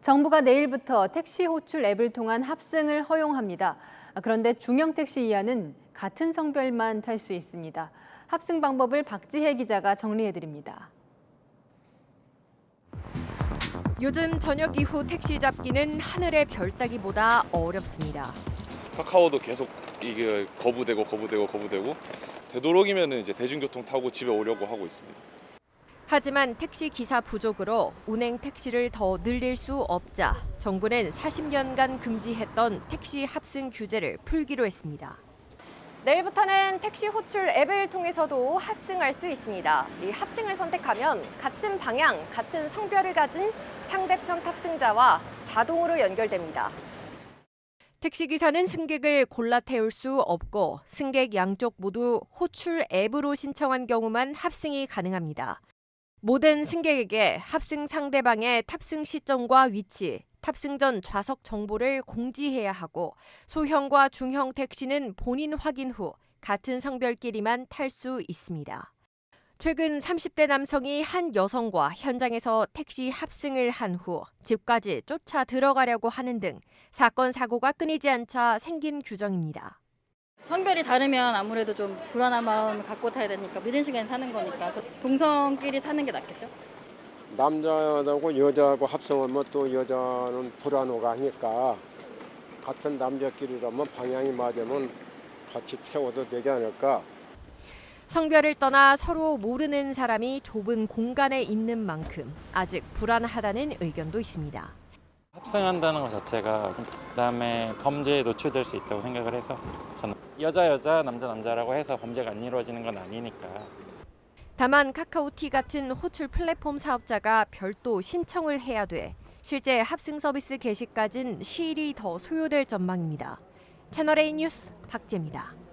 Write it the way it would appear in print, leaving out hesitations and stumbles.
정부가 내일부터 택시 호출 앱을 통한 합승을 허용합니다. 그런데 중형택시 이하는 같은 성별만 탈 수 있습니다. 합승 방법을 박지혜 기자가 정리해드립니다. 요즘 저녁 이후 택시 잡기는 하늘의 별 따기보다 어렵습니다. 카카오도 계속 이게 거부되고 되도록이면 이제 대중교통 타고 집에 오려고 하고 있습니다. 하지만 택시 기사 부족으로 운행 택시를 더 늘릴 수 없자 정부는 40년간 금지했던 택시 합승 규제를 풀기로 했습니다. 내일부터는 택시 호출 앱을 통해서도 합승할 수 있습니다. 이 합승을 선택하면 같은 방향, 같은 성별을 가진 상대편 탑승자와 자동으로 연결됩니다. 택시기사는 승객을 골라 태울 수 없고 승객 양쪽 모두 호출 앱으로 신청한 경우만 합승이 가능합니다. 모든 승객에게 합승 상대방의 탑승 시점과 위치, 탑승 전 좌석 정보를 공지해야 하고 소형과 중형 택시는 본인 확인 후 같은 성별끼리만 탈 수 있습니다. 최근 30대 남성이 한 여성과 현장에서 택시 합승을 한 후 집까지 쫓아 들어가려고 하는 등 사건, 사고가 끊이지 않자 생긴 규정입니다. 성별이 다르면 아무래도 좀 불안한 마음을 갖고 타야 되니까 늦은 시간에 타는 거니까 동성끼리 타는 게 낫겠죠? 남자하고 여자하고 합성하면 또 여자는 불안호가 하니까 같은 남자끼리라면 방향이 맞으면 같이 태워도 되지 않을까. 성별을 떠나 서로 모르는 사람이 좁은 공간에 있는 만큼 아직 불안하다는 의견도 있습니다. 합승한다는 것 자체가 그다음에 범죄에 노출될 수 있다고 생각을 해서 저는 여자, 남자라고 해서 범죄가 안 이루어지는 건 아니니까. 다만 카카오티 같은 호출 플랫폼 사업자가 별도 신청을 해야 돼 실제 합승 서비스 개시까지는 시일이 더 소요될 전망입니다. 채널A 뉴스 박지혜입니다.